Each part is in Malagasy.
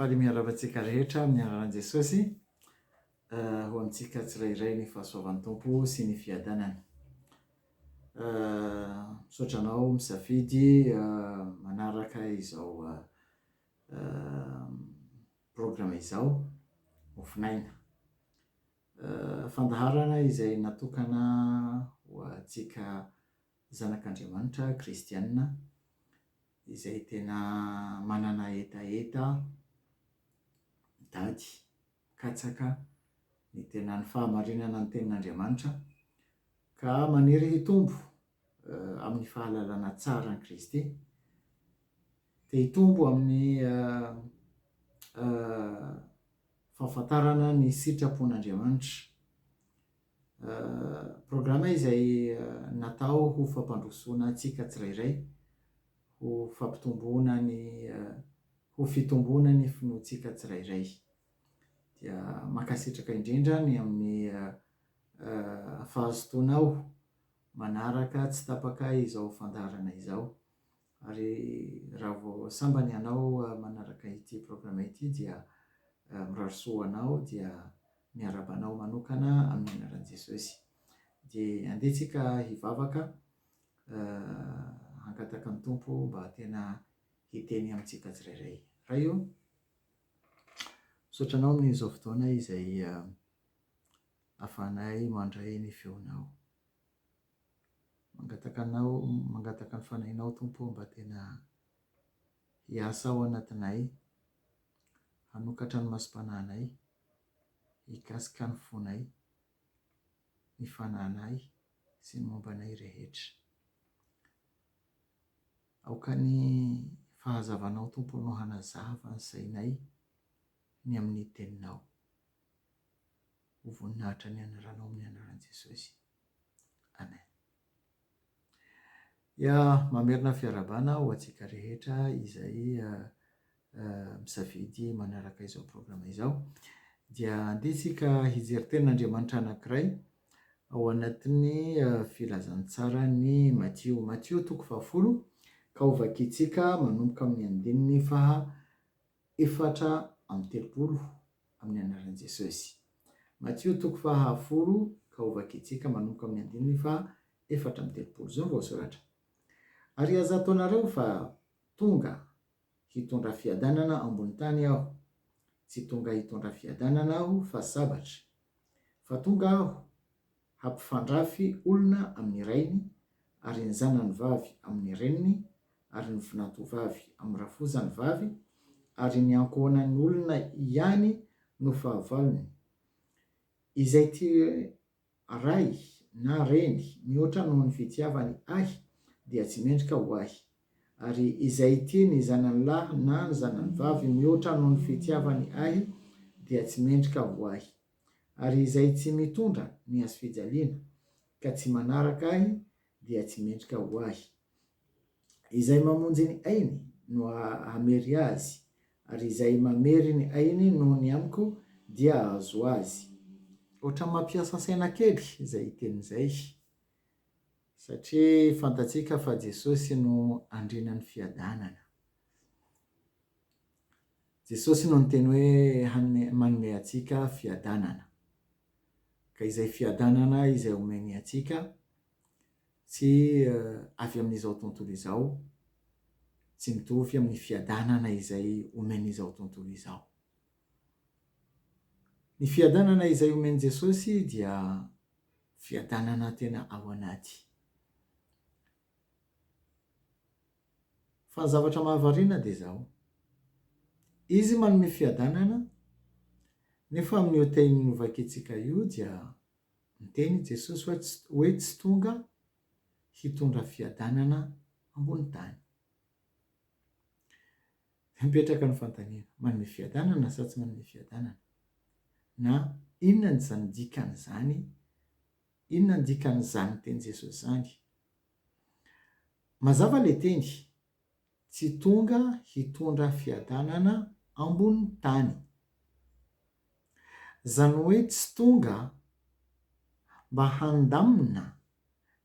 faly miaravantsika rehetra amin'ny anaran'i Jesosy ho amintsika tsirairay ny fahasoavan'ny Tompo sy ny fiadanana. Misaotra anao misafidy manaraka izao programa izao Mofon'aina. Fandaharana izay natokana ho antsika zanak'Andriamanitra kristianina izay tena manana etaeta dady katsaka ny tena ny fahamarinana ny tenin'Andriamanitra ka maniry hitombo amin'ny fahalalana tsara ny Kristy, te hitombo amin'ny fahafantarana ny sitrapon'Andriamanitra. Programa izay natao ho fampandrosoana antsika tsirairay, ho fampitomboana ny ho fitomboana ny finoantsika tsirairay. Dia mankasitraka indrindra ny amin'ny fahazotoanao manaraka tsy tapaka izao fandaharana izao, ary raha vao sambany ianao manaraka ity programa ity dia mirarosoa anao dia miarabanao manokana amin'ny anaran'i Jesosy. Dia andetsika hivavaka hangataka ny Tompo mba tena hiteny amintsika tsirairay. Raha io, misaotra anao amin'izao fotoana izay ahafahanay mandray ny feonao. Mangataka anao, mangataka ny fanahinao Tompo mba tena hiasa ao anatinay, hanokatra ny masom-panahinay, hikasika ny fonay, ny fanahinay sy ny mombanay rehetra. Aoka ny fahazavanao Tompo no hanazava ny sainay ny amin'ny teninao. Ho voninahitra ny anaranao amin'ny anaran'i Jesosy. Amen. Ya, mamerina fiarabana ho antsika rehetra izay misafidy manaraka izao programa izao. Dia andetsika hijery tenin'Andriamanitra anankiray ao anatin'ny filazantsara ny Matio toko 10, ka ho vakiantsika manomboka amin'ny andininy faha 4:30 amin'ny anaran'i Jesosy. Matio toko 10 ka ho vakiantsika manomboka amin'ny andininy faha 4:30. Zao voasoratra. Ary aza ataonareo fa tonga hitondra fiadanana ambony tany aho. Tsy tonga hitondra fiadanana aho fa sabatra. Fa tonga aho hampifandrafy olona amin'ny rainy, ary ny zanany vavy amin'ny reniny, ary ny vinantovavy amin'ny rafozany vavy, ary ny ankohonan'ny olona ihany no fahavalony. Izay ty ray na reny mihoatra noho ny fitiavany ahy dia tsy mendrika ho ahy. Ary izay ty ny zanany lahy na ny zanany vavy mihoatra noho ny fitiavany ahy dia tsy mendrika ho ahy. Ary izay tsy mitondra ny hazo fijaliana ka tsy manaraka ahy dia tsy mendrika ho ahy. Izay mamonjy ny ainy no hamery azy, ary izay mamery ny ainy noho ny amiko dia ahazo azy. Ohatra mampiasa saina kely izay tenin'izay, satria fantatsika fa Jesosy no andrinan'ny fiadanana. Jesosy no niteny hoe manome antsika fiadanana. Ka izay fiadanana izay omeny antsika tsy avy amin'izao tontolo izao, tsy mitovy amin'ny fiadanana izay omeny izao tontolo izao. Ny fiadanana izay omeny Jesosy dia fiadanana tena ao anaty. Fa ny zavatra mahavariana dia zao, izy manome fiadanana, nefa amin'io teny novakiantsika io dia miteny Jesosy hoe tsy tonga hitondra fiadanana ambony tany. Mipetraka ny fantaniana, manome fiadanana sa tsy manome fiadanana? Na inona ny zany dikan'izany? Inona ny dikan'izany teny Jesosy zany? Mazava le teny, tsy tonga hitondra fiadanana ambony tany. Zany hoe tsy tonga mba handamina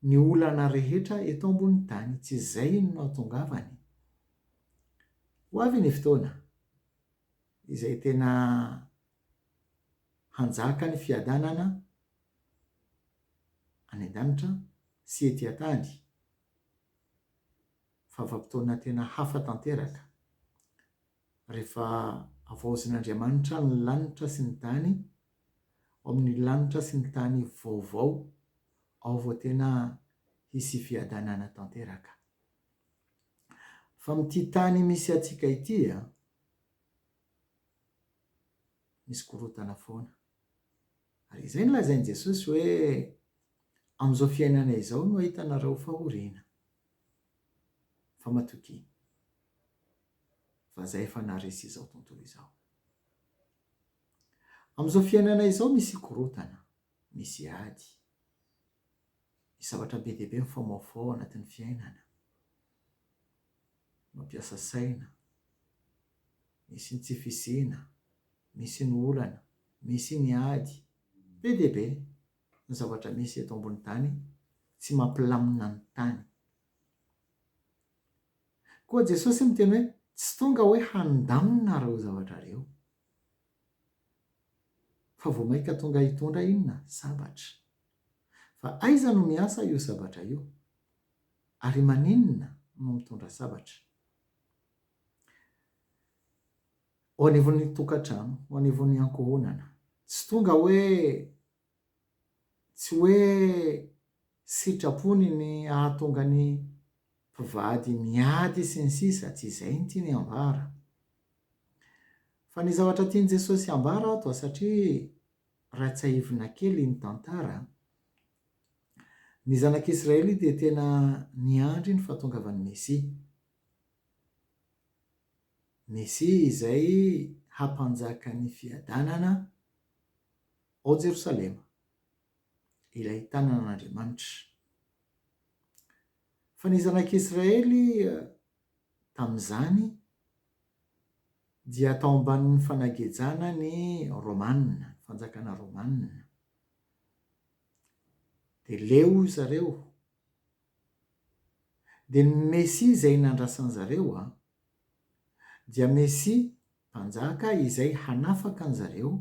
ny olana rehetra eto ambony tany, tsy izay no nahatongavany. Ho avy ny fotoana izay tena hanjaka ny fiadanana any an-danitra sy ety an-tany fa vanim-potoana tena hafa tanteraka rehefa avaozin'Andriamanitra ny lanitra sy ny tany, ao amin'ny lanitra sy ny tany vaovao, ao vao tena hisy fiadanana tanteraka. Fa amin'ity tany misy atsika ity misy korotana foana. Ary izay no lazain'i Jesosy hoe amin'izao fiainana izao no ahitanareo fahoriana. Fa matoky, fa zay efa naharesy izao tontolo izao. Amin'izao fiainana izao misy korotana, misy ady, misy zavatra be dia be mifamoafao ao anatin'ny fiainana. Mampiasa saina, misy ny tsy fisiana, misy ny olana, misy ny ady, be dia be ny zavatra misy eto ambony tany, tsy mampilamina ny tany. Koa Jesosy miteny hoe tsy tonga hoe handamina reo zavatra reo, fa vao maika tonga hitondra inona? Sabatra. Fa aiza no miasa io sabatra io? Ary maninona no mitondra sabatra? Ho anivon'ny tokantrano, ho anivon'ny ankohonana. Tsy tonga hoe tsy hoe sitrapony ny ahatonga ny mpivady miady sy ny sisa, tsy izay ny tiany ambara. Fa ny zavatra tiany Jesosy ambara ato satria ratsaivina kely ny tantara. Ny zanak'Israely dia tena niandry ny fahatongavan'ny Mesia. Mesia izay hampanjaka ny fiadanana ao Jerosalema, ilay tanàn'Andriamanitra. Fa ny zanak'Israely tamin'izany dia tao ambanin'ny fanagejana ny Romanina, fanjakana Romanina. Dia leo zareo. Dia ny Mesia izay nandrasan zareo dia Mesia mpanjaka izay hanafaka an zareo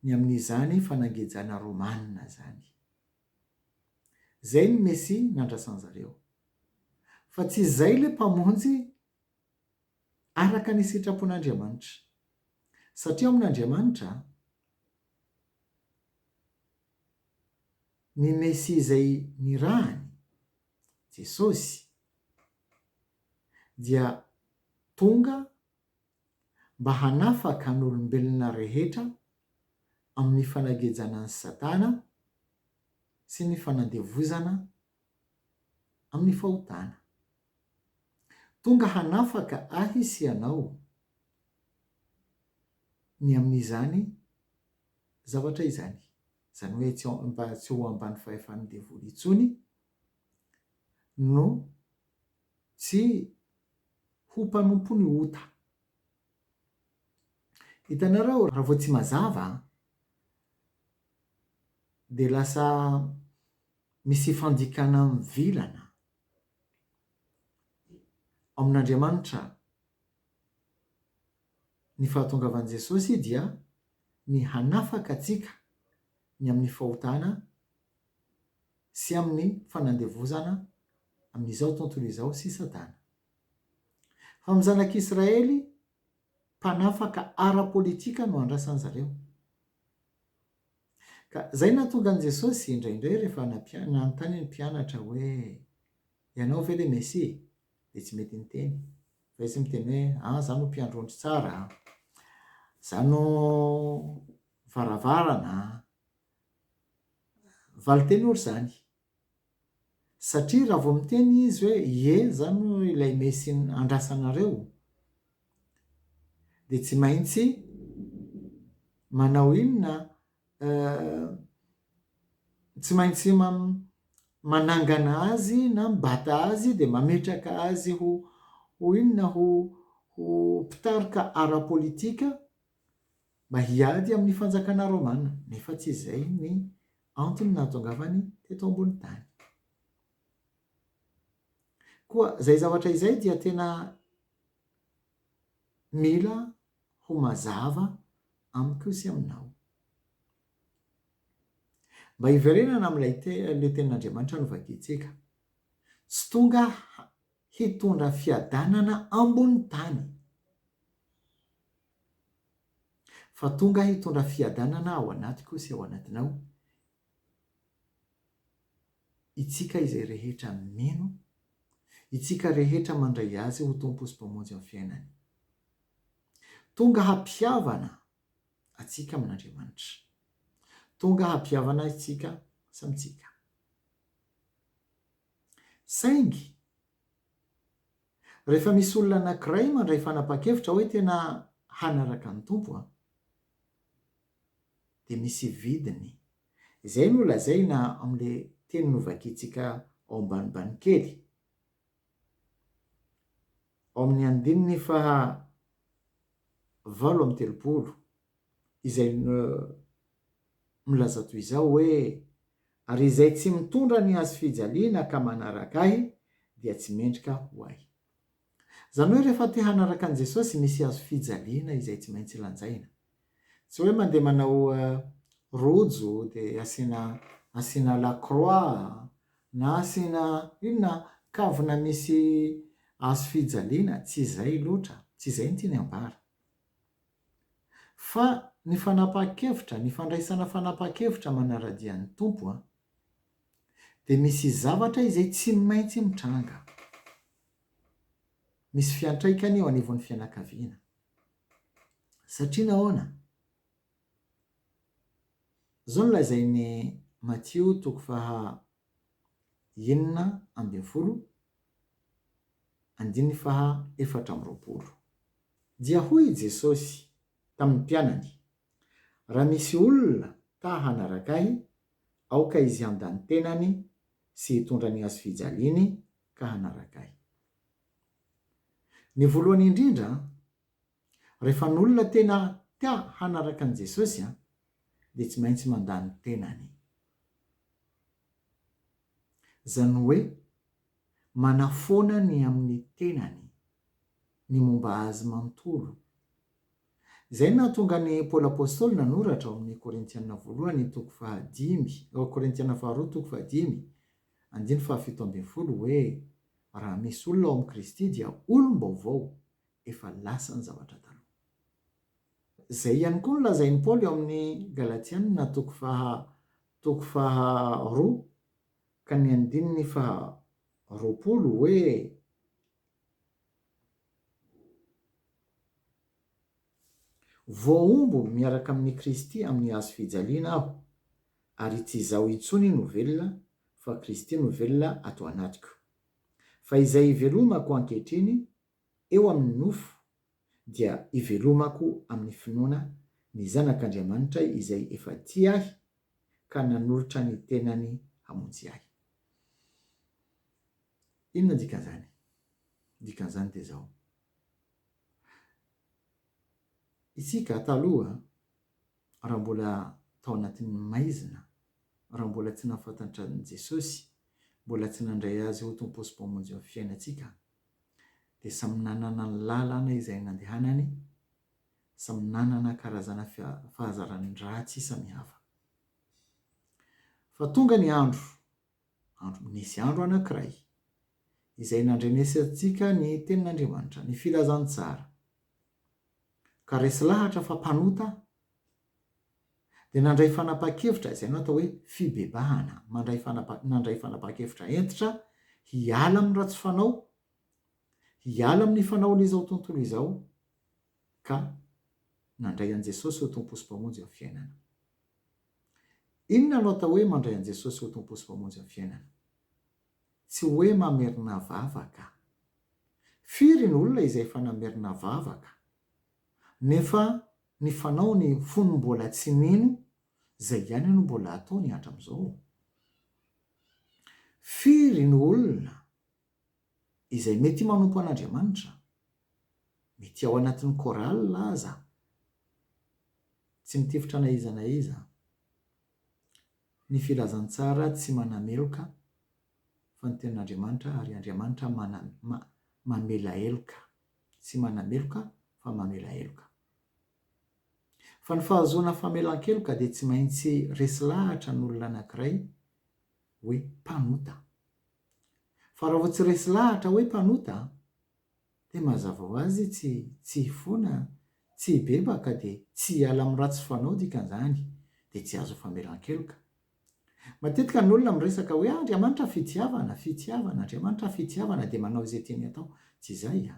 ny amin'izany fanangejana Romanina zany. Zay ny Mesia nandrasan zareo. Fa tsy izay le mpamonjy araka ny sitrapon'Andriamanitra. Satria amin'Andriamanitra ny Mesia izay nirahany, Jesosy, dia tonga mba hanafaka ny olombelona rehetra amin'ny fanagejana ny Satana sy ny fanandevozana amin'ny fahotana. Tonga hanafaka ahy sy anao ny amin'izany zavatra izany. Izany hoe tsy ho ambany fahefan'ny devoly intsony no tsy ho mpanompo ny ota. Hitanareo, raha vao tsy mazava dia lasa misy fandikana mivilana amin'Andriamanitra. Ny fahatongavan'i Jesosy dia ny hanafaka atsika ny amin'ny fahotana sy amin'ny fanandevozana amin'izao tontolo izao sy Satana. Fa amin'ny zanak'Israely, mpanafaka ara-politika no andrasan zareo. Ka zay nahatonga an Jesosy indraindray rehefa nanontany ny mpianatra hoe ianao ve le Mesia? Dia tsy mety niteny. Fa izy miteny hoe zaho no mpiandrondry tsara, zaho no varavarana. Valiteny ory zany. Satria raha vao miteny izy hoe ie, zaho no ilay Mesia andrasanareo, dia tsy maintsy manao inona? Tsy maintsy manangana azy na mibata azy dia mametraka azy ho inona? Ho mpitarika ara-politika mba hiady amin'ny fanjakana Romanina. Nefa tsy izay ny antony nahatongavany teto ambony tany. Koa zay zavatra izay dia tena mila ho mazava amiko sy aminao. Mba hiverenana amin'ilay tenin'Andriamanitra novakitsika. Tsy tonga hitondra fiadanana ambony tany, fa tonga hitondra fiadanana ao anatiko sy ao anatinao. Itsika izay rehetra mino, itsika rehetra mandray azy ho tompo sy mpamonjy amin'ny fiainany. Tonga hampihavana atsika amin'Andriamanitra. Tonga hampihavana itsika samitsika. Saingy rehefa misy olona anankiray mandray fanapa-kevitra hoe tena hanaraka ny tompo, dia misy vidiny. Izay no lazaina amin'ilay teny novakitsika ao ambanimbany kely. Ao amin'ny andininy faha 8:30 izay milaza toy izao hoe ary izay tsy mitondra ny azy fijaliana ka manaraka ahy dia tsy mendrika ho ahy. Zany hoe rehefa te hanaraka an' Jesosy misy azo fijaliana izay tsy maintsy lanjaina. Tsy hoe mandeha manao rojo dia asiana lacroix na asiana inona kavina misy azo fijaliana. Tsy izay loatra, tsy izay ny tiany ambara. Fa ny fanapa-kevitra, ny fandraisana fanapa-kevitra manaradia ny tompo dia misy zavatra izay tsy maintsy mitranga. Misy fiantraikany eo anivon'ny fianakaviana. Satria nahoana? Zao no lazainy Matthieu 9:20. Dia hoy Jesosy tamin'ny mpianany, raha misy olona ta hanaraka ahy, aoka izy handany tenany sy hitondra ny azo fijaliany ka hanaraka ahy. Ny voalohany indrindra, rehefa ny olona tena tia hanaraka an' Jesosy dia tsy maintsy mandany tenany. Zany hoe manafoana ny amin'ny tenany, ny momba azy manontolo. Izay no nahatonga ny Paoly Apôstôly nanoratra ao amin'ny Korintiana 2:5 hoe raha misy olona ao amin'ny Kristy dia olom-baovao, efa lasa ny zavatra taloha. Izay ihany koa no lazain'ny Paoly ao amin'ny Galatiana 2:20 hoe voaombo miaraka amin'ny Kristy amin'ny hazo fijaliana aho, ary tsy izaho intsony no velona, fa Kristy no velona ato anatiko. Fa izay ivelomako ankehitriny eo amin'ny nofo dia ivelomako amin'ny finoana ny zanak'Andriamanitra izay efa tia ahy ka nanolotra ny tenany hamonjy ahy. Inona dikan'izany? Dikan'izany dia izao. Isika taloha, raha mbola tao anatin'ny maizina, raha mbola tsy nahafantatra an'i Jesosy, mbola tsy nandray azy ho tompo sy mpamonjy amin'ny fiainantsika, dia samy nanana ny lalana izay nandehanany, samy nanana karazana fahazarany ratsy samihafa. Fa tonga ny nisy andro anankiray izay nandrenesantsika ny tenin'Andriamanitra, ny filazantsara, ka resy lahatra fa mpanota dia nandray fanapa-kevitra izay no atao hoe fibebahana, nandray fanapa-kevitra entitra hiala amin'ny ratsy fanao, hiala amin'ny fanaon'izao tontolo izao, ka nandray an' Jesosy ho tompo sy mpamonjy amin'ny fiainana. Inona no atao hoe mandray an' Jesosy ho tompo sy mpamonjy amin'ny fiainana? Tsy hoe mamerina vavaka. Firy ny olona izay efa namerina vavaka, nefa ny fanaony fony mbola tsy nino, izay ihany no mbola ataony hatramin'izao. Firy ny olona izay mety manompo an'Andriamanitra, mety ao anatin'ny korala aza, tsy mitifitra na iza na iza. Ny filazantsara tsy manameloka fa ny tenin'Andriamanitra, ary Andriamanitra mamela eloka. Tsy manameloka fa mamela eloka. Fa ny fahazoana famelan-keloka dia tsy maintsy resy lahatra n'olona anankiray hoe mpanota. Fa raha vao tsy resy lahatra hoe mpanota dia mazava ho azy tsy hifoana, tsy hibebaka dia tsy hiala amin'ny ratsy fanao dikan'izany dia tsy azo famelan-keloka. Matetika ny olona miresaka hoe Andriamanitra fitiavana, fitiavana, Andriamanitra fitiavana dia manao izay tiany atao. Tsy izay.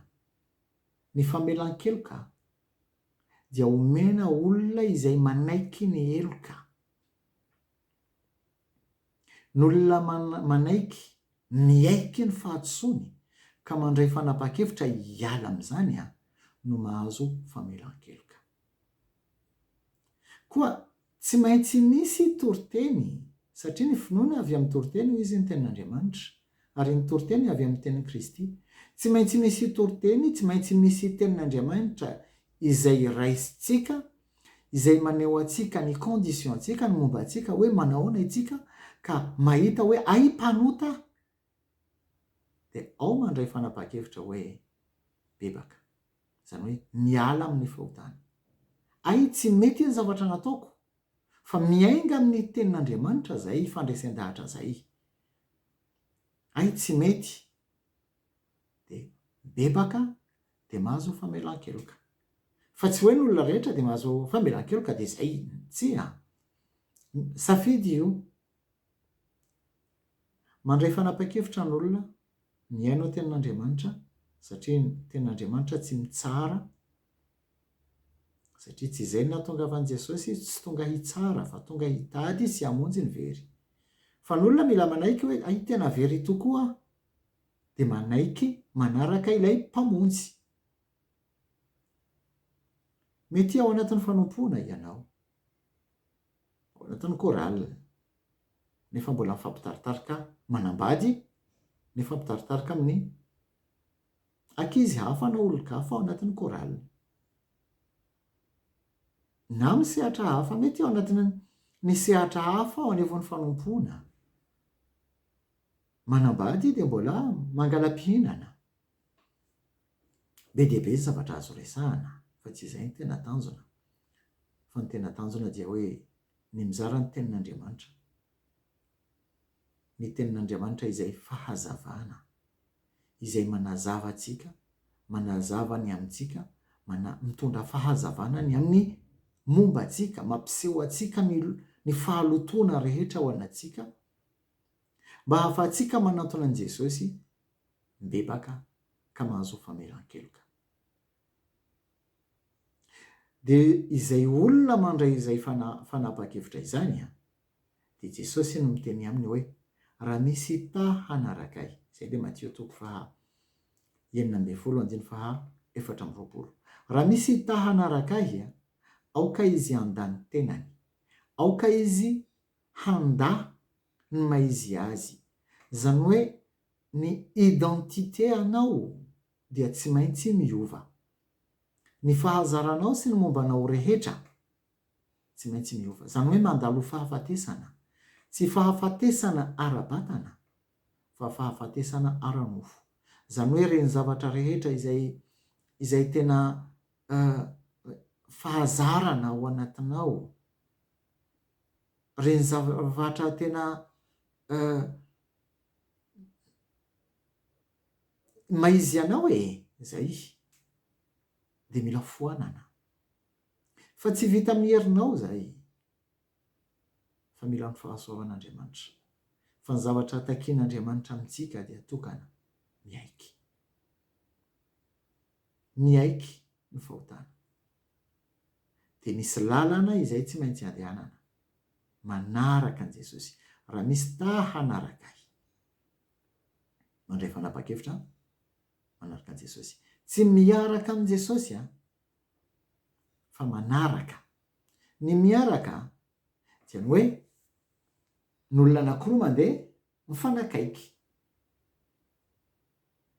Ny famelan-keloka dia omena olona izay manaiky ny heloka. Ny olona manaiky, miaiky ny fahatsoany ka mandray fanapa-kevitra hiala amin'izany no mahazo famelan-keloka. Koa tsy maintsy misy toriteny, satria ny finoana avy amin'ny toriteny hoy izy ny tenin'Andriamanitra ary ny toriteny avy amin'ny tenin'i Kristy. Tsy maintsy misy toriteny, tsy maintsy misy tenin'Andriamanitra izay raisintsika, izay maneho antsika ny condition antsika, ny momba antsika hoe manahoana itsika ka mahita hoe ay mpanota, dia ao mandray fanapa-kevitra hoe bebaka, izany hoe miala amin'ny fahotana. Ay tsy mety ny zavatra nataoko, fa miainga amin'ny tenin'Andriamanitra zay fandraisan-dahatra zay. Ay tsy mety, dia bebaka dia mahazo famelan-keloka. Fa tsy hoe ny olona rehetra dia mahazo famelan-keloka dia izay, tsy safidy io. Mandray fanapa-kevitra n'olona miaino ao tenin'Andriamanitra, satria ny tenin'Andriamanitra tsy mitsara, satria tsy izay nahatongavan'i Jesosy tsy tonga hitsara fa tonga hitady sy hamonjy ny very. Fa ny olona mila manaiky hoe ay tena very tokoa, dia manaiky manaraka ilay mpamonjy. Mety ao anatin'ny fanompoana ianao, ao anatin'ny koraly, nefa mbola mifampitaritarika manambady, nefa mifampitaritarika amin'ny ankizy hafa na olon-kafa ao anatin'ny koraly. Na amin'ny sehatra hafa, mety ao anatin'ny ny sehatra hafa ao anivon'ny fanompoana. Manambady dia mbola mangala-pihinana. Be dia be zavatra azo resahana, fa tsy izay ny tena tanjona. Fa ny tena tanjona dia hoe ny mizara ny tenin'Andriamanitra. Ny tenin'Andriamanitra izay fahazavana, izay manazava antsika, manazava ny amintsika, mitondra fahazavana ny amin'ny momba antsika, mampiseho antsika ny fahalotoana rehetra ao anatsika, mba hahafahantsika manantona an'i Jesosy mibebaka ka mahazo famelan-keloka. Dia izay olona mandray izay fanapa-kevitra izany dia Jesosy no miteny aminy hoe raha misy ta hanaraka ahy. Izay dia Matthieu 9:4-7. Raha misy ta hanaraka ahy, aoka izy handany tenany, aoka izy handà ny maizy azy. Izany hoe ny identité anao dia tsy maintsy miova. Ny fahazaranao sy ny mombanao rehetra tsy maintsy miova. Izany hoe mandalo fahafatesana. Tsy fahafatesana ara-batana, fa fahafatesana ara-nofo. Izany hoe reny zavatra rehetra izay tena fahazarana ao anatinao, reny zavatra tena maizy anao izay, dia mila foanana. Fa tsy vita amin'ny herinao izay, fa mila ny fahasoavan'Andriamanitra. Fa ny zavatra takian'Andriamanitra amintsika dia tokana miaiky. Miaiky ny fahotana. Dia misy lalana izay tsy maintsy andehanana, manaraka an'i Jesosy. Raha misy ta hanaraka ahy, mandray fanapa-kevitra manaraka an'i Jesosy. Tsy miaraka amin'i Jesosy fa manaraka. Ny miaraka dia ny hoe ny olona anankiroa mandeha mifanakaiky,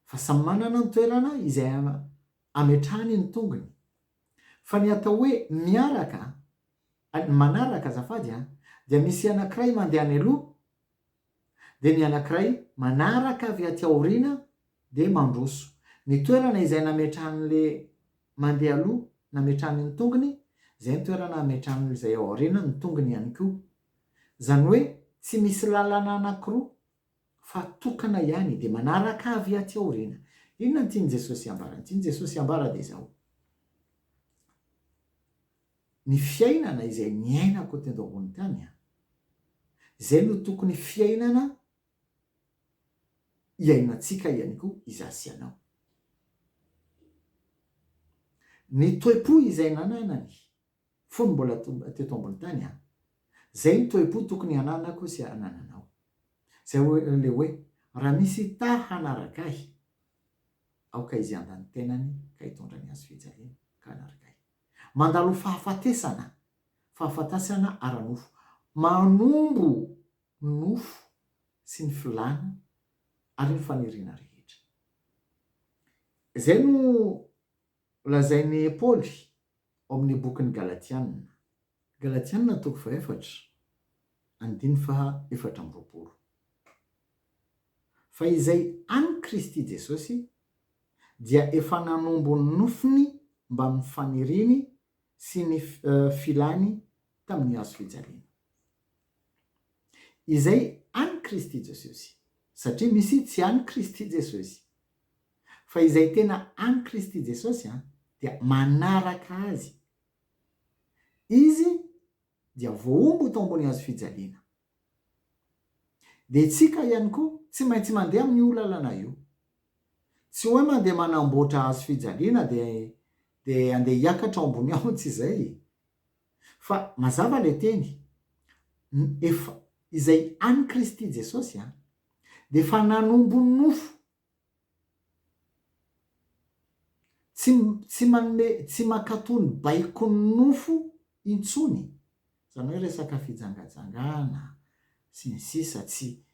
fa samy manana ny toerana izay ametrahany ny tongony. Fa ny atao hoe miaraka, manaraka azafady dia misy anankiray mandeha any aloha, dia ny anankiray manaraka avy aty aoriana dia mandroso. Ny toerana izay nametrahan'le mandeha aloha, nametrahany ny tongony, Zay ny toerana ametrahana izay ao aoriana ny tongony ihany koa. Zany hoe tsy misy lalana anankiroa fa tokana ihany dia manaraka avy aty aoriana. Inona ny tiany Jesosy ambara? Ny tiany Jesosy ambara dia izao: ny fiainana izay miainako teto ambony tany izay no tokony fiainana iainantsika ihany koa izaho sy ianao. Ny toe-po izay nananany fony mbola teto ambony tany zay ny toe-po tokony hananako sy hanananao. Zay le hoe raha misy ta hanaraka ahy, aoka izy andany tenany ka hitondra ny azo fijaliana ka hanaraka ahy. Mandalo fahafatesana ara-nofo, manombo nofo sy ny filana ary ny faniriana rehetra. Zay no lazain'ny Paoly ao amin'ny bokin'ny Galatianina. Galatianina 4:4-7. Fa izay any Kristy Jesosy dia efa nanombo ny nofony mba amin'ny faniriany sy ny filany tamin'ny hazo fijaliana. Izay any Kristy Jesosy, satria misy tsy any Kristy Jesosy, fa izay tena any Kristy Jesosy dia manaraka azy. Izy dia voaombo tao ambony hazo fijaliana. Dia tsika ihany koa tsy maintsy mandeha amin'io lalana io. Tsy hoe mandeha manamboatra hazo fijaliana dia andeha hiakatra ambony ao, tsy izay. Fa mazava le teny, efa izay any Kristy Jesosy dia efa nanombo nofo. Tsy mankatony baiko nofo intsony. Zany hoe resaka fijangajangana sy ny sisa tsy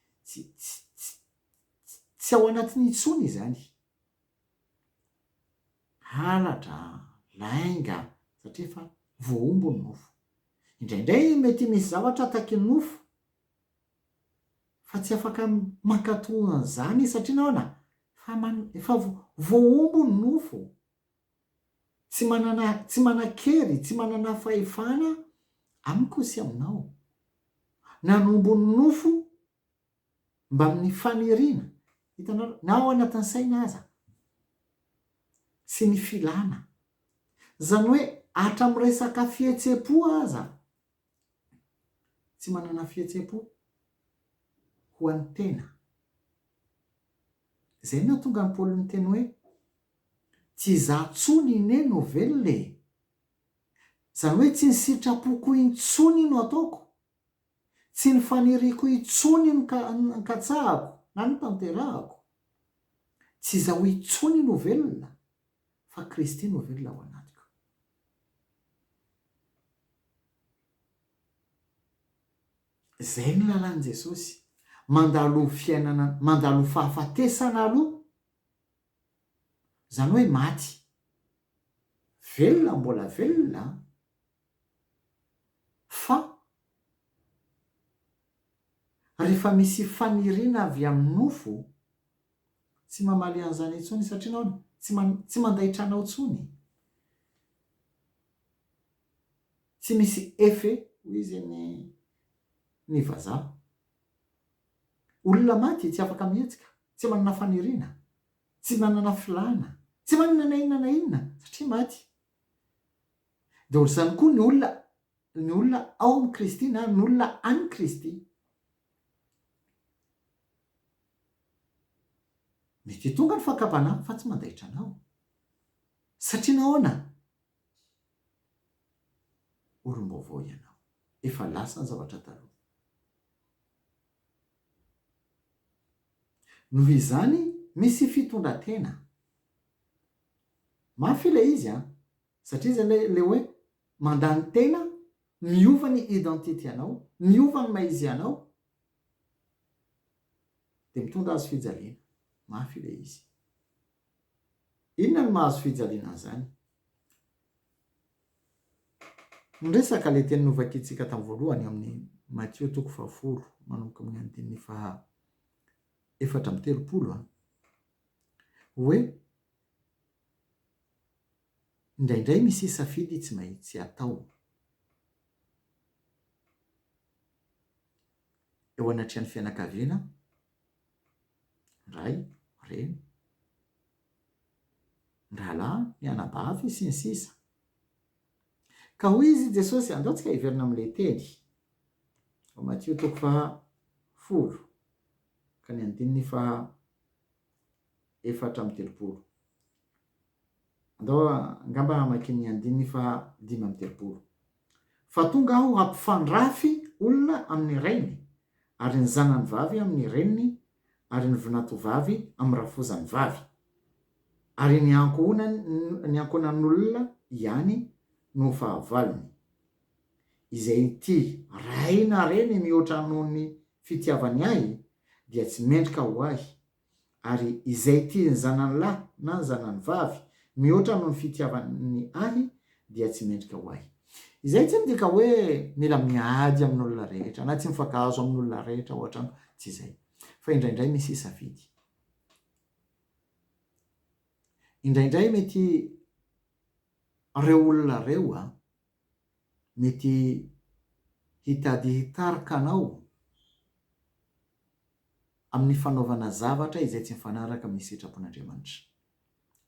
ao anatiny intsony izany. Halatra, lainga, satria fa voaombo ny nofo. Indraindray mety misy zavatra taky ny nofo, fa tsy afaka mankatony an'izany satria naona efa voaombo ny nofo. Tsy manakery, tsy manana fahefana amiko sy aminao. Nanombo ny nofo mba amin'ny faniriana, hitanao, na ao anatin'ny saina aza sy ny filana. Zany hoe hatramin'ny resaka fihetsem-po aza tsy manana fihetsem-po ho an'ny tena. Zay no tonga ny Paoly ny teny hoe tsy izaho tsony ine no velona. Zany hoe tsy ny sitrapoko intsony no ataoko, tsy ny faniriako intsony ny katsahako na ny tanterahako. Tsy izaho intsony no velona, fa Kristy no velona ao anatiko. Zay ny lalan'i Jesosy. Mandalo fiainana, mandalo fahafatesana aloha. Zany hoe maty. Velona, mbola velona. Fa rehefa misy faniriana avy amin'ny nofo, tsy mamaly an'izany intsony satria naona tsy mandaitra anao intsony. Tsy misy effet hoy izy ny vazaha. Olona maty tsy afaka mihetsika, tsy manana faniriana, tsy manana filana, tsy manana inona na inona satria maty. Dia ohatr'izany koa ny olona ao amin'ny Kristy na ny olona any Kristy. Mety tonga ny fakabana fa tsy mandaitra anao. Satria nahoana? Olom-baovao ianao. Efa lasa ny zavatra taloha. Noho izany misy fitondran-tena. Mafy ilay izy satria izy le hoe mandany tena, miova ny identité anao, miova ny maizy anao, dia mitondra azo fijaliana. Mafy ilay izy. Inona no mahazo fijaliana an'izany? Niresaka ilay teny novakintsika tamin'ny voalohany amin'ny Matthieu 4 manomboka amin'ny andininy 4:30 hoe indraindray misy safidy tsy atao. eo anatrehan'ny fianakaviana, ray, reny, ny rahalahy, ny anabavy sy ny sisa. Ka hoy izy Jesosy, andaontsika hiverina amin'ilay teny ao Matio 10 ka ny 4:30. Andao angamba hamaky ny 5:30. Fa tonga aho hampifandrafy olona amin'ny rainy, ary ny zanany vavy amin'ny reniny, ary ny vinatovavy amin'ny rafozany vavy, ary ny ankonan'olona ihany no fahavalony. Izay ty ray na reny mihoatra noho ny fitiavany ahy dia tsy mendrika ho ahy, ary izay ty ny zanany lahy na ny zanany vavy mihoatra noho ny fitiavany ahy dia tsy mendrika ho ahy. Izay tsy midika hoe mila miady amin'olona rehetra na tsy mifankahazo amin'olona rehetra ohatrany, tsy izay. Fa indraindray misy isafidy. Indraindray mety reo olona reo mety hitady hitarika anao amin'ny fanaovana zavatra izay tsy mifanaraka amin'ny sitrapon'Andriamanitra.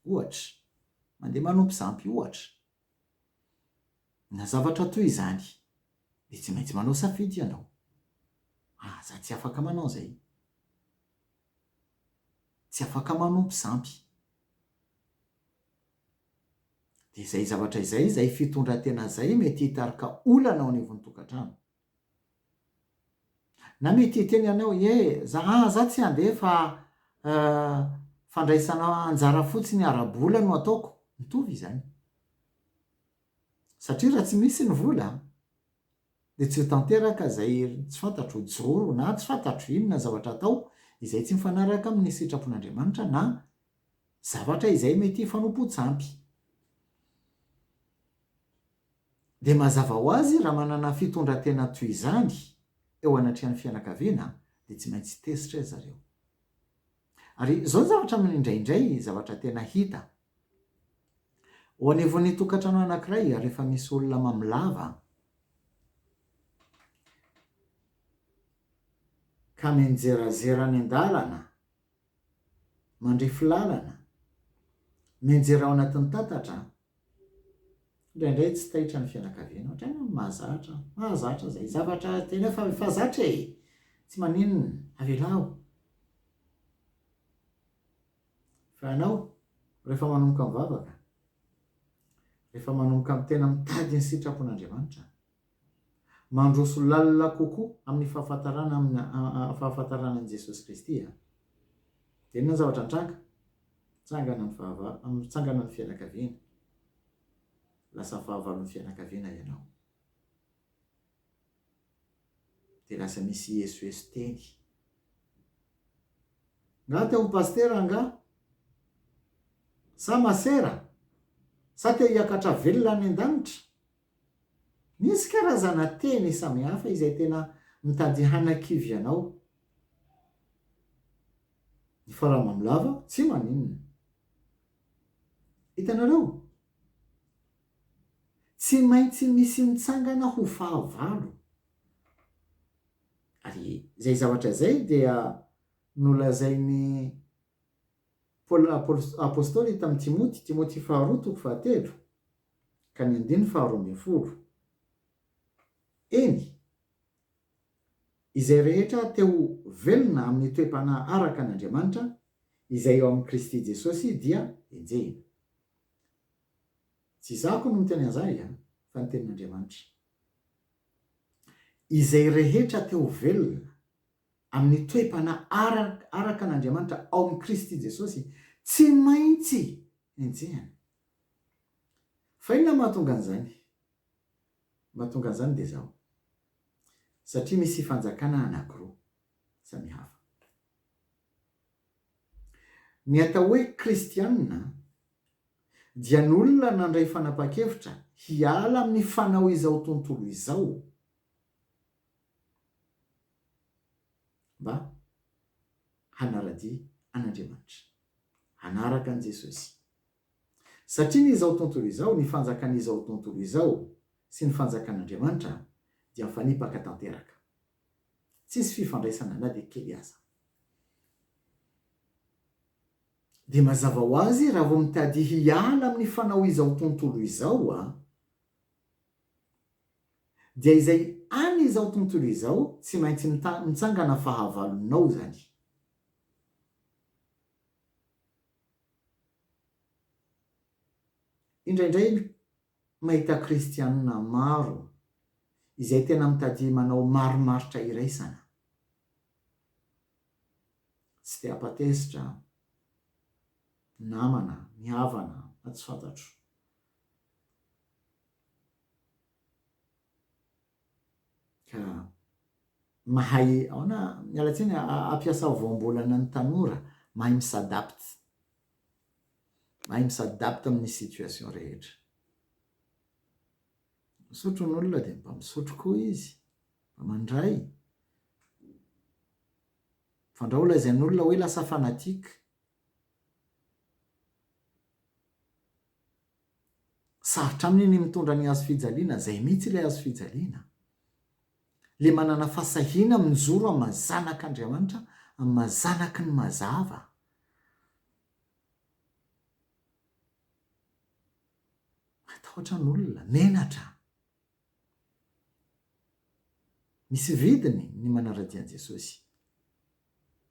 Ohatra, mandeha manompo zampy ohatra. Na zavatra toy izany, dia tsy maintsy manao safidy ianao. Za tsy afaka manao zay. Tsy afaka manompo zampy. Dia izay zavatra izay fitondran-tena zay mety hitarika olana ao anivon'ny tokantrano. Na mety hiteny ianao, za tsy handeha fa fandraisana anjara fotsiny ara-bola no ataoko. Mitovy izany. Satria raha tsy misy ny vola, dia tsy ho tanteraka izay tsy fantatro joro na tsy fantatro inona zavatra atao izay tsy mifanaraka amin'ny sitrapon'Andriamanitra na zavatra izay mety hifanompo-tsampy. Dia mazava ho azy raha manana fitondran-tena toy izany eo anatrehan'ny fianakaviana, dia tsy maintsy tesitra zareo. Ary izao zavatra indraindray zavatra tena hita. Ho anivon'ny tokantrano anankiray rehefa misy olona mamilava ka menjerazera any an-dalana, mandrefy lalana, menjera ao anatin'ny tatatra, indraindray tsy taitra ny fianakaviana. Ohatrany mahazatra zay zavatra tena efa zatra tsy maninona, avelao. Fa ianao rehefa manomboka mivavaka, rehefa manomboka amin'ny tena mitady ny sitrapon'Andriamanitra, mandroso lalina kokoa amin'ny fahafantarana an'i Jesosy Kristy, dia inona zavatra mitsangana ny fianakaviana. Lasa fahavalon'ny fianakaviana ianao. Dia lasa misy esoeso teny. Nga te ho pastera nga? Sa masera? Sa te hiakatra velona any an-danitra? Misy karazana teny samihafa izay tena mitady hanakivy anao. Ny fara mamilava tsy maninona. Hitanareo? Tsy maintsy misy mitsangana ho fahavalo. Ary izay zavatra izay dia nolazain'ny apôstôly tamin'ny Timoty 2:3 ka ny 2:12. Eny, izay rehetra teo velona amin'ny toe-panahy araka an'Andriamanitra izay eo amin'ny Kristy Jesosy dia enjehina. Tsy zako no miteny an'izay, fa ny tenin'Andriamanitra. Izay rehetra teo velona amin'ny toe-panahy araka an'Andriamanitra ao amin'ny Kristy Jesosy tsy maintsy enjehana. Fa inona mahatonga an'izany? Mahatonga an'izany dia zao. Satria misy fanjakana anankiroa samihafa. Ny atao hoe kristianina dia ny olona nandray fanapa-kevitra hiala amin'ny fanao izao tontolo izao mba hanaradia an'Andriamanitra, hanaraka an'i Jesosy. Satria n'izao tontolo izao, ny fanjakan'izao tontolo izao sy ny fanjakan'Andriamanitra dia mifanipaka tanteraka. tsisy fifandraisana na dia kely aza. Dia mazava ho azy raha vao mitady hiala amin'ny fanao izao tontolo izao dia izay any izao tontolo izao tsy maintsy mitsangana fahavalonao zany. Indraindray mahita kristianina maro izay tena mitady manao marimaritra iraisana, tsy te apatesitra, namana, mihavana, na tsy fantatro. Ka mahay aona mialatsiny ampiasa voambolana ny tanora, mahay misadapte amin'ny situation rehetra. Misotro n'olona dia mba misotro koa izy, mba mandray. Fandrao lazain'olona hoe lasa fanatika. Sarotra aminy ny mitondra ny hazo fijaliana, zay mihitsy ilay hazo fijaliana. Le manana fasahina mijoro amin'ny mazanak'Andriamanitra, amin'ny mazanaky ny mazava. Matahotra n'olona, menatra. Misy vidiny ny manaradian Jesosy.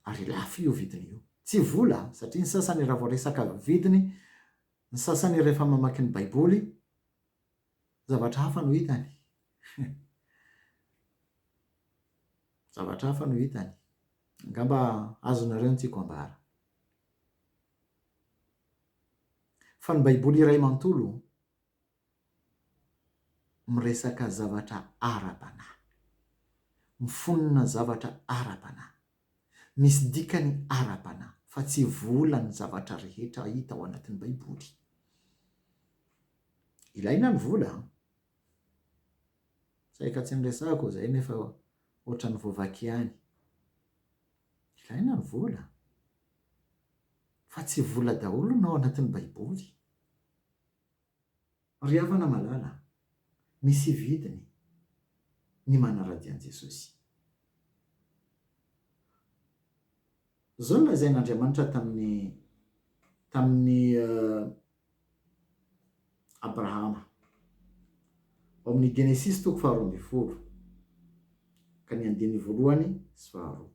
Ary lafo io vidiny io. Tsy vola, satria ny sasany raha vao resaka vidiny, ny sasany rehefa mamaky ny Baiboly, zavatra hafa no hitany. Zavatra hafa no hitany. Angamba azonareo ny tiako ambara. Fa ny Baiboly iray manontolo miresaka zavatra ara-panahy. Mifonona zavatra ara-panahy. Misy dikany ara-panahy, fa tsy vola ny zavatra rehetra hita ao anatin'ny Baiboly. Ilaina ny vola. Saika tsy niresako zay nefa ohatran'ny voavaky ihany. Ilaina ny vola. Fa tsy vola daholo no ao anatin'ny Baiboly. Ry havana malala, misy vidiny ny manaradian Jesosy. Zao lazain'Andriamanitra tamin'ny Abrahama. Ao amin'ny Genesis 12 ka ny 1 sy 2.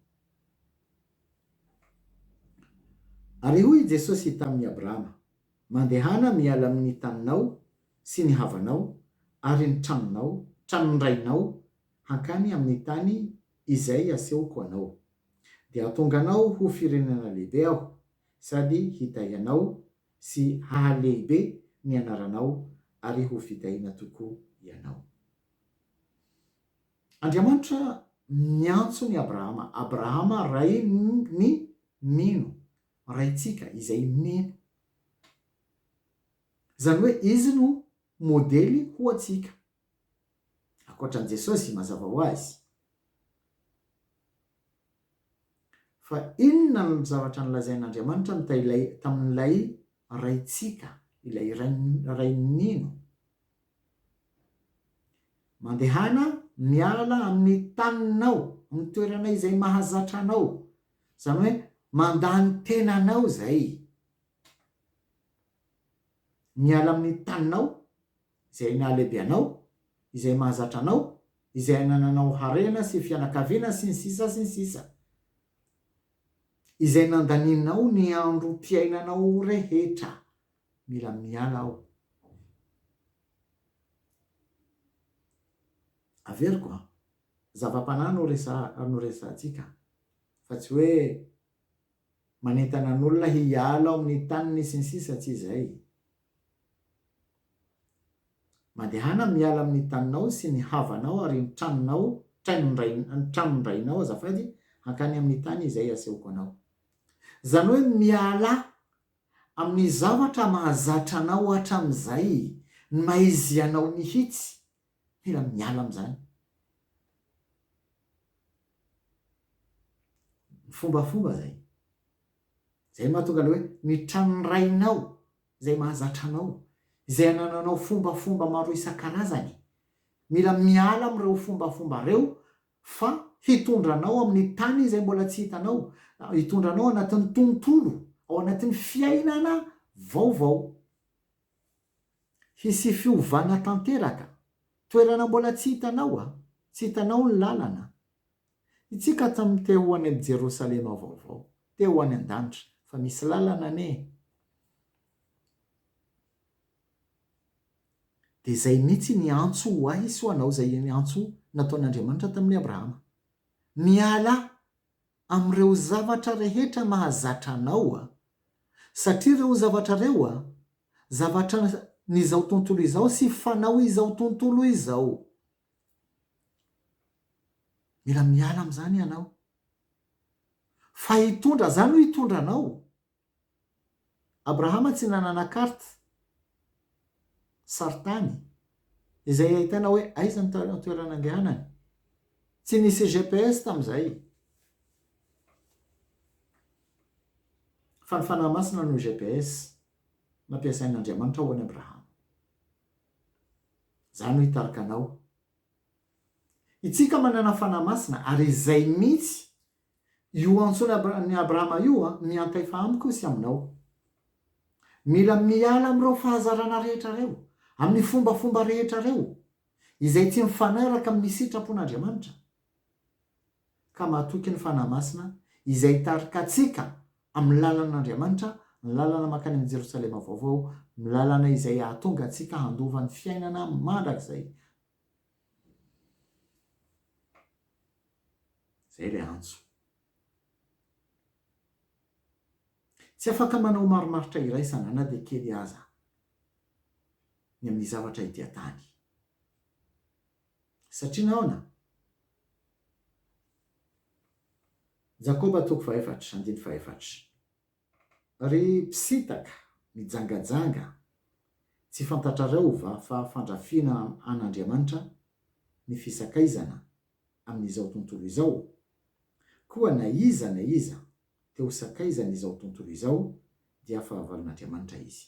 Ary hoy Jesosy tamin'ny Abrahama, mandehana miala amin'ny taninao sy ny havanao ary ny tranondrainao hankany amin'ny tany izay asehoko anao. Dia hatonga anao ho firenena lehibe aho, sady hitahianao sy hahalehibe ny anaranao ary ho fitahiana tokoa ianao. Andriamanitra miantso ny Abrahama. Abrahama ray ny mino, raitsika izay mino. Zany hoe izy no modely ho atsika. Ankoatran'i Jesosy mazava ho azy. Fa inona ny zavatra nolazain'Andriamanitra tamin'ilay raitsika, ilay ray mino. Mandehana miala amin'ny taninao, amin'ny toerana izay mahazatra anao. Zany hoe mandany tenanao zay. Miala amin'ny taninao, izay nahalehibe anao, izay mahazatra anao, izay nananao harena sy fianakaviana sy ny sisa sy ny sisa. Izay nandaninao ny androm-piainanao rehetra. Mila miala ao. Averiko zava-panahy no resantsika. Fa tsy hoe manentana n'olona hiala ao amin'ny taniny sy ny sisa, tsy izay. Mandehana miala amin'ny taninao sy ny havanao ary ny tranondrainao azafady hankany amin'ny tany izay asehoko anao. Zany hoe miala amin'ny zavatra mahazatra anao hatramin'izay, ny maizy anao mihitsy. Mila miala amin'izany. Fombafomba zay. Zay mahatonga hoe ny tranondrainao izay mahazatra anao, izay anananao fombafomba maro isan-karazany. Mila miala amin'ireo fombafomba ireo fa hitondranao amin'ny tany izay mbola tsy hitanao, hitondranao anatin'ny tontolo, ao anatin'ny fiainana vaovao, hisy fiovana tanteraka, toerana mbola tsy hitanao tsy hitanao ny lalana. Itsika tamin'ny te ho any amin'ny Jerosalema vaovao, te ho any an-danitra, fa misy lalana ane. Dia izay mihitsy ny antso ho ahy sy ho anao, izay ny antso nataon'Andriamanitra tamin'ny Abrahama. Miala amin'ireo zavatra rehetra mahazatra anao satria ireo zavatra ireo zavatra n'izao tontolo izao sy fanao izao tontolo izao. Mila miala amin'izany ianao. Fa hitondra, zany no hitondra anao. Abrahama tsy nanana karta saritany izay ahitana hoe aiza ny toerana andehanany. Tsy nisy GPS tamin'izay. Fa ny fanahy masina no GPS nampiasain'Andriamanitra ho an'i Abrahama. Zany no hitarika anao. Itsika manana fanahy masina, ary izay mihitsy io antsoiny Abrahama io miantaifa amiko sy aminao. Mila miala amin'ireo fahazarana rehetra ireo, amin'ny fombafomba rehetra ireo izay tsy mifanaraka amin'ny sitrapon'Andriamanitra, ka mahatoky ny fanahy masina izay hitarika antsika amin'ny lalan'Andriamanitra, ny lalana makany amin'ny Jerosalema vaovao, ny lalana izay ahatonga antsika handova ny fiainana mandrakizay. Zay ilay antso. Tsy afaka manao maromaritra iraisana na dia kely aza ny amin'ny zavatra ity tany. Satria naona Jakoba 4:4, ry mpisitaka mijangajanga tsy fantatrareo va fa fandrafiana an'Andriamanitra ny fisakaizana amin'izao tontolo izao, koa na iza te ho sakaizana izao tontolo izao dia fahavalon'Andriamanitra izy.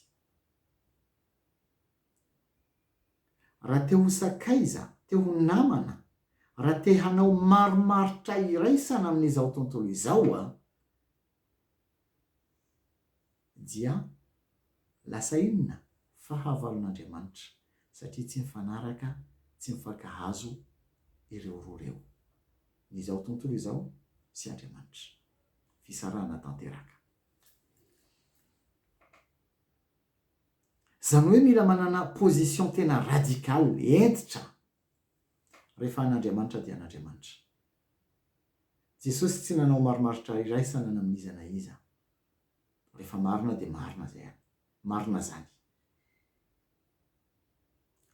Raha te ho sakaiza, te ho namana, raha te hanao maromaritra iraisana amin'izao tontolo izao dia lasa inona? Fahavalon'Andriamanitra, satria tsy mifanaraka, tsy mifankahazo ireo roa ireo, n'izao tontolo izao sy Andriamanitra. Fisarahana tanteraka. Zany hoe mila manana position tena radikaly, entitra rehefa an'Andriamanitra dia an'Andriamanitra. Jesosy tsy nanao maromaritra iraisana amin'iza na iza. Rehefa marina dia marina zay, marina zany.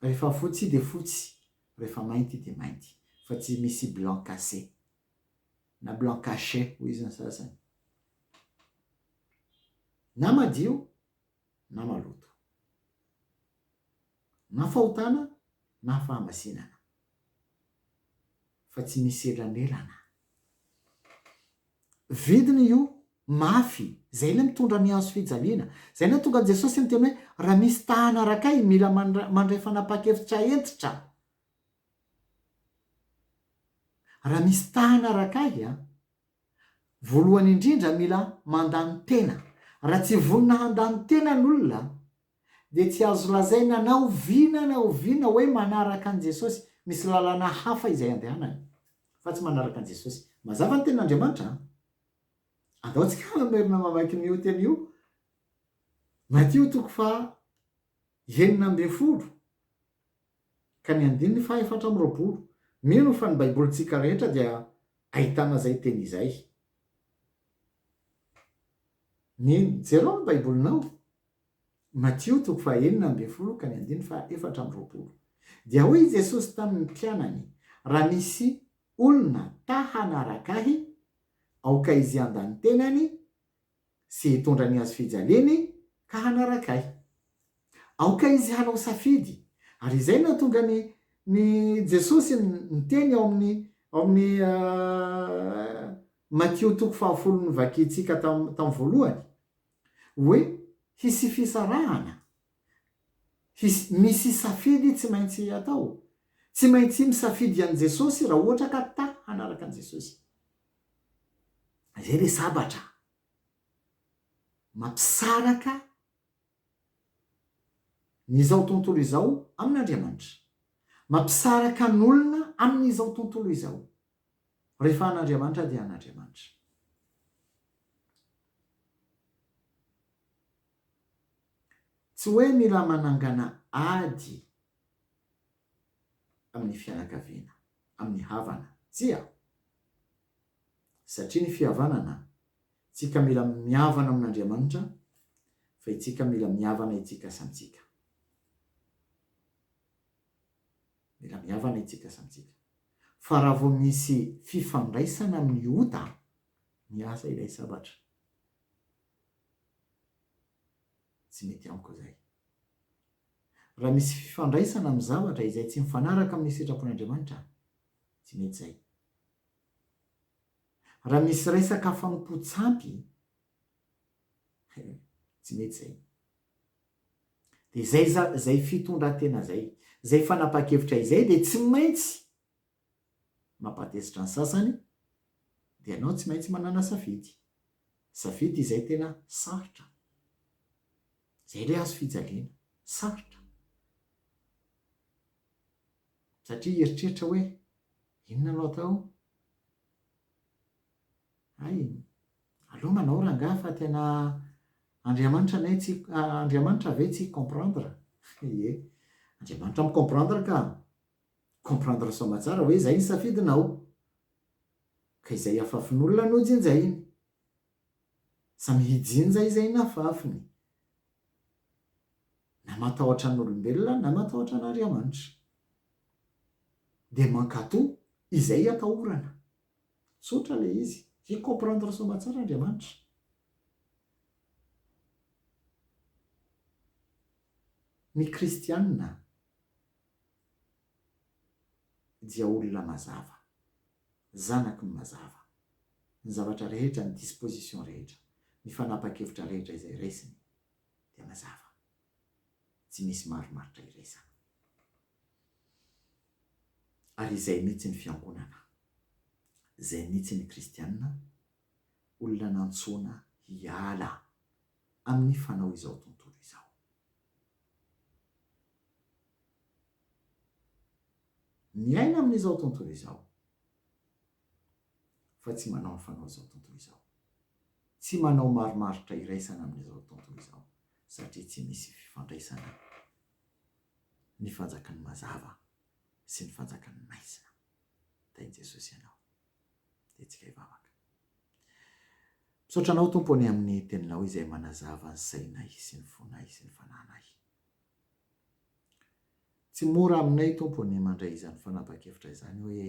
Rehefa fotsy dia fotsy, rehefa mainty dia mainty, fa tsy misy blanc cassé na blanc caché ho izy ny sasany. Na madio na maloto, na fahotana na fahamasinana, fa tsy misy elanelana. Vidiny io mafy, zay ilay mitondra ny hazo fijaliana. Zay na tonga Jesosy miteny hoe raha misy tahana rakay mila mandray fanapa-kevitra entitra. Raha misy tahana rakay voalohany indrindra mila mandany tena. Raha tsy vonina handany tena n'olona dia tsy azo lazaina na oviana hoe manaraka an' Jesosy. Misy lalana hafa izay andehanany fa tsy manaraka an' Jesosy. Mazava ny ten'Andriamanitra. Andaontsika merina mamaky n'io teny io. Matio 9:20 ka ny 4:20. Mino fa ny baibolintsika rehetra dia ahitana zay teny izay. Jereo ny baibolinao. Matio 9:20 ka ny 4:20. Dia hoy Jesosy tamin'ny mpianany, raha misy olona ta hanaraka ahy, aoka izy handany tenany sy hitondra ny hazo fijaliany ka hanaraka ahy. Aoka izy hanao safidy. Ary izay nahatonga ny Jesosy niteny ao amin'ny Matio 10 vakitsika tamin'ny voalohany hoe hisy fisarahana, misy safidy tsy maintsy atao. Tsy maintsy misafidy an' Jesosy raha ohatra ka ta hanaraka an' Jesosy. Zay le sabatra mampisaraka nyizao tontolo izao amin'Andriamanitra, mampisaraka n'olona amin'izao tontolo izao. Rehefa an'Andriamanitra dia an'Andriamanitra. Tsy hoe mila manangana ady amin'ny fianakaviana, amin'ny havana, tsia. Satria ny fihavanana, tsika mila mihavana amin'Andriamanitra, fa itsika mila mihavana itsika samitsika. Mila mihavana itsika samitsika. Fa raha vao misy fifandraisana amin'ny ota, miasa ilay sabatra. Tsy mety amiko zay. Raha misy fifandraisana amin'ny zavatra izay tsy mifanaraka amin'ny sitrapon'Andriamanitra, tsy mety zay. Raha misy resaka fanompo-tsampy, tsy mety zay. De zay fitondran-tena zay fanapa-kevitra izay, de tsy maintsy mampatezitra ny sasany, de ianao tsy maintsy manana safidy. Safidy izay tena sarotra. Zay le azo fijaliana, sarotra. Satria eritreritra hoe, inona no atao? Aleo manao rangaha fa tena Andriamanitra ve tsy comprendre? Ie, Andriamanitra mi-comprendre ka. Comprendre soa matsara hoe zay ny safidinao. Ka izay afafin'olona no jinjainy. Samy hijinja izay nafafiny. Na matahotra n'olombelona, na matahotra n'Andriamanitra. De mankatoa izay atahorana. Tsotra le izy. Comprendre soa matsara Andriamanitra. Ny kristianina dia olona mazava, zanaky ny mazava. Ny zavatra rehetra, ny disposition rehetra, ny fanapa-kevitra rehetra izay resiny dia mazava. Tsy misy marimaritra iresana. Ary izay mihitsy ny fiangonana, izay mihitsy ny kristianina, olona nantsoina hiala amin'ny fanao izao tontolo izao. Miaina amin'izao tontolo izao, fa tsy manao ny fanao izao tontolo izao. Tsy manao marimaritra iraisana amin'izao tontolo izao, satria tsy misy fifandraisana ny fanjakan'ny mazava sy ny fanjakan'ny maizina. Tainy Jesosy ianao, dia tsika hivavaka. Misaotra anao tompony amin'ny teninao izay manazava ny sainay sy ny fonay sy ny fananay. Tsy mora aminay tompony mandray izany fanapa-kevitra izany hoe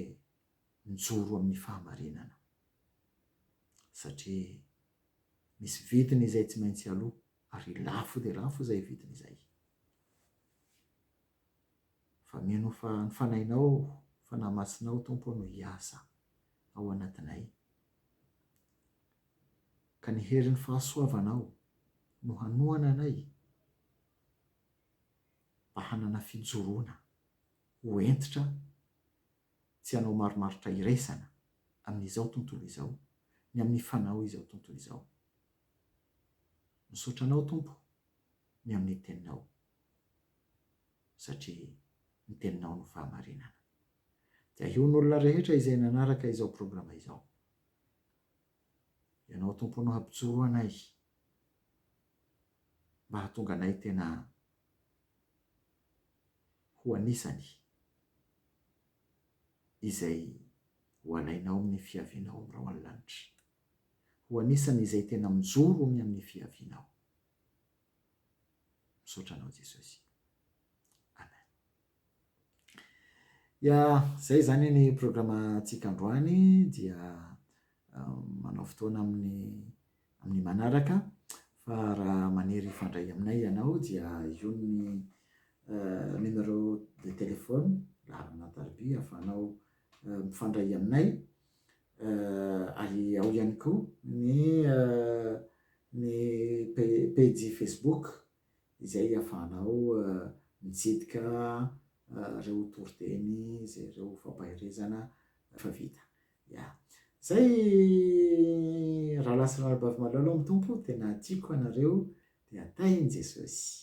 mijoro amin'ny fahamarinana. Satria misy vidiny izay tsy maintsy aloha, ary lafo dia lafo izay vidiny izay. Fa mino fa ny fanahinao, fanahy masinao tompo no hiasa ao anatinay. Ka ny herin'ny fahasoavanao no hanohana anay mba hanana fijoroana ho entitra tsy hanao marimaritra iraisana amin'izao tontolo izao, ny amin'ny fanao izao tontolo izao. Misaotra anao tompo ny amin'ny teninao, satria ny teninao no fahamarinana. Dia ahion'olona rehetra izay nanaraka izao programa izao. Ianao tompo no hampijoro anay mba hahatonga anay tena ho anisany izay ho alainao amin'ny fiavianao amin'ny rao an-lanitra. Ho anisany izay tena mijoro ny amin'ny fiavianao. Misaotra anao Jesosy. Amen. Zay zany ny programantsika androany, dia manao fotoana amin'ny manaraka. Fa raha maniry fandray aminay ianao, dia io ny numéro de téléphone larina tarby ahafahanao mifandray aminay. Ary ao ihany koa ny page Facebook izay ahafahanao mitsidika reo toriteny izay reo fampahirezana fa vita. Zay raha lasy raha bavy malalo amin'ny tompo, tena tiako anareo dia tahin' Jesosy.